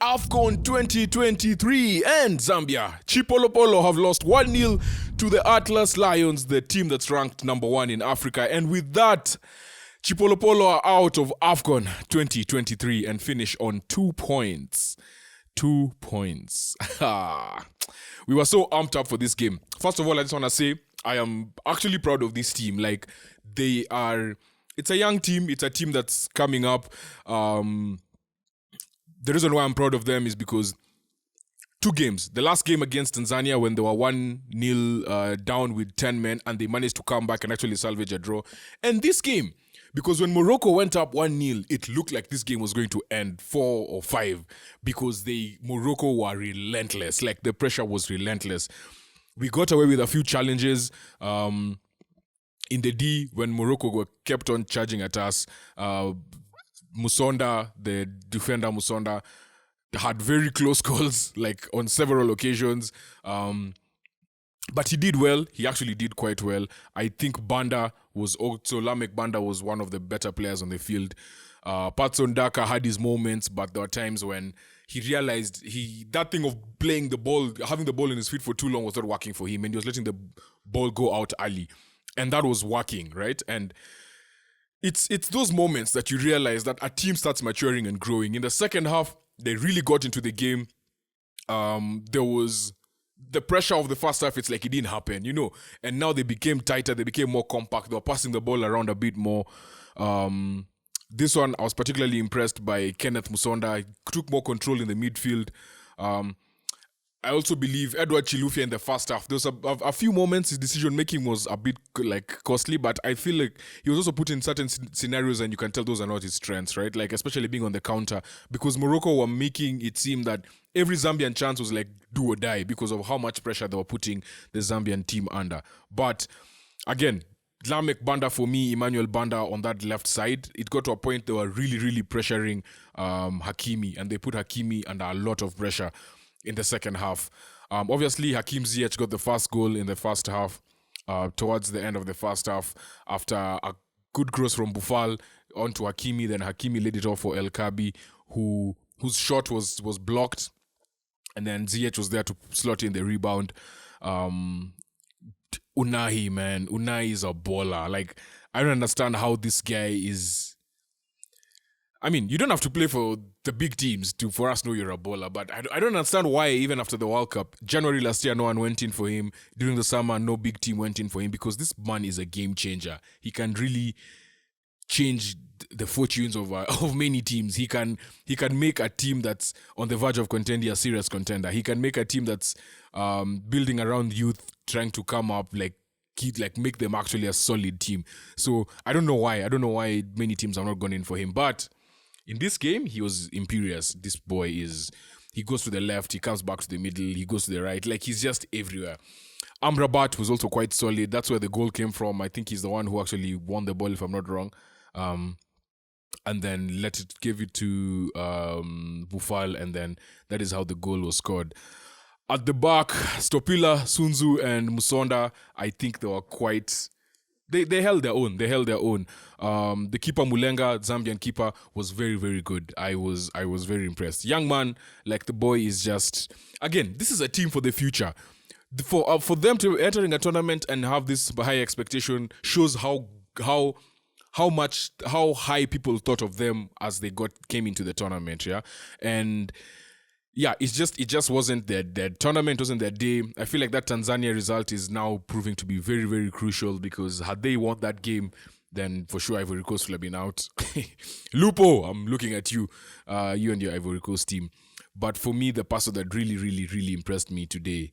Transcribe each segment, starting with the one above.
AFCON 2023 and Zambia. Chipolopolo have lost 1-0 to the Atlas Lions, the team that's ranked number 1 in Africa. And with that, Chipolopolo are out of AFCON 2023 and finish on 2 points. 2 points. We were so amped up for this game. First of all, I just want to say I am actually proud of this team. Like, it's a young team. It's a team that's coming up. The reason why I'm proud of them is because 2 games. The last game against Tanzania when they were 1-0 down with 10 men and they managed to come back and actually salvage a draw. And this game, because when Morocco went up 1-0, it looked like this game was going to end 4 or 5 because Morocco were relentless. Like, the pressure was relentless. We got away with a few challenges in the D when Morocco kept on charging at us. Musonda, the defender Musonda, had very close calls, like on several occasions. But he did well. He actually did quite well. I think Lamek Banda was one of the better players on the field. Patson Daka had his moments, but there were times when he realized that thing of playing the ball, having the ball in his feet for too long was not working for him, and he was letting the ball go out early. And that was working, right? And it's those moments that you realize that a team starts maturing and growing. In the second half, they really got into the game. There was the pressure of the first half. It's like it didn't happen, And now they became tighter. They became more compact. They were passing the ball around a bit more. This one, I was particularly impressed by Kenneth Musonda. He took more control in the midfield. I also believe Edward Chilufya in the first half. There was a few moments his decision-making was a bit costly, but I feel like he was also put in certain scenarios and you can tell those are not his strengths, right? Like, especially being on the counter, because Morocco were making it seem that every Zambian chance was like do or die because of how much pressure they were putting the Zambian team under. But again, Lamek Banda for me, Emmanuel Banda on that left side, it got to a point they were really, really pressuring Hakimi, and they put Hakimi under a lot of pressure in the second half. Obviously, Hakim Ziyech got the first goal in the first half, towards the end of the first half, after a good cross from Boufal onto Hakimi. Then Hakimi laid it off for El Kabi, whose shot was blocked, and then Ziyech was there to slot in the rebound. Unai, man. Unai is a baller. Like, I don't understand how this guy is. I mean, you don't have to play for the big teams for us to know you're a baller, but I don't understand why even after the World Cup, January last year, no one went in for him. During the summer, no big team went in for him because this man is a game changer. He can really change the fortunes of many teams. He can make a team that's on the verge of contending a serious contender. He can make a team that's building around youth, trying to come up, make them actually a solid team. So I don't know why. I don't know why many teams have not gone in for him, but in this game, he was imperious. This boy he goes to the left, he comes back to the middle, he goes to the right. Like, he's just everywhere. Amrabat was also quite solid. That's where the goal came from. I think he's the one who actually won the ball, if I'm not wrong. And then gave it to Boufal, and then that is how the goal was scored. At the back, Stopila, Sunzu, and Musonda, I think they were quite... They held their own. The keeper Mulenga, Zambian keeper, was very, very good. I was very impressed. Young man, like, the boy is just... Again, this is a team for the future. For them to enter in a tournament and have this high expectation shows how high people thought of them as they came into the tournament, yeah? And yeah, it just wasn't their tournament, wasn't their day. I feel like that Tanzania result is now proving to be very, very crucial, because had they won that game, then for sure Ivory Coast would have been out. Lupo, I'm looking at you, you and your Ivory Coast team. But for me, the person that really, really, really impressed me today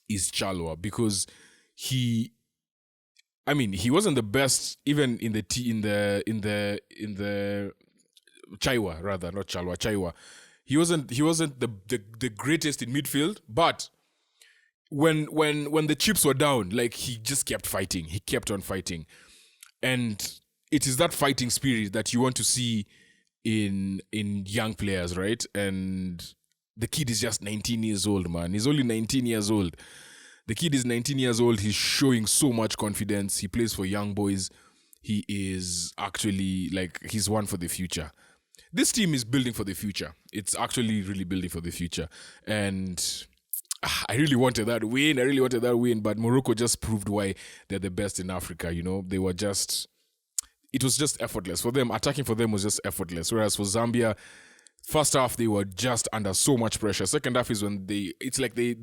is Chalwa, because he wasn't the best even in the Chaiwa, rather, not Chalwa, Chaiwa. He wasn't the greatest in midfield, but when the chips were down, like, he just kept fighting. He kept on fighting. And it is that fighting spirit that you want to see in young players, right? And the kid is just 19 years old, man. He's only 19 years old. The kid is 19 years old. He's showing so much confidence. He plays for young boys. He is actually, like, he's one for the future. this team is building for the future. It's actually really building for the future. And I really wanted that win. But Morocco just proved why they're the best in Africa. They were just, it was just effortless for them. Attacking for them was just effortless. Whereas for Zambia, first half they were just under so much pressure. Second half is when it's like they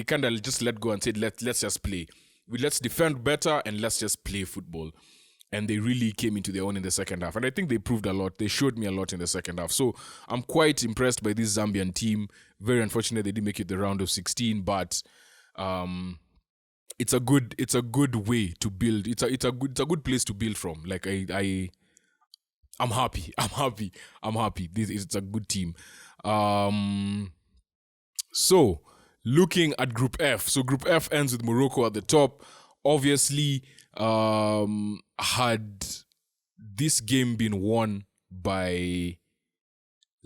kind of just let go and said, let's just play. Let's defend better and let's just play football. And they really came into their own in the second half. And I think they proved a lot. They showed me a lot in the second half. So I'm quite impressed by this Zambian team. Very unfortunate they didn't make it the round of 16, but it's a good way to build. It's a good place to build from. Like I'm happy. It's a good team. So looking at Group F. So Group F ends with Morocco at the top. Obviously, had this game been won by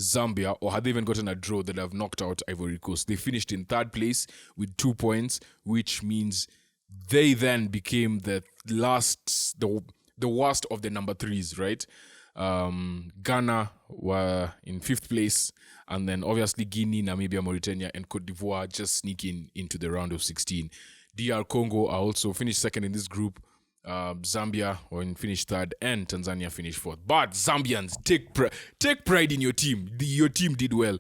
Zambia, or had they even gotten a draw, that have knocked out Ivory Coast. They finished in third place with 2 points, which means they then became the worst of the number threes, right? Ghana were in fifth place, and then obviously Guinea, Namibia, Mauritania, and Cote d'Ivoire just sneaking into the round of 16. DR Congo are also finished second in this group. Zambia finished third, and Tanzania finished fourth. But Zambians, take pride in your team. Your team did well.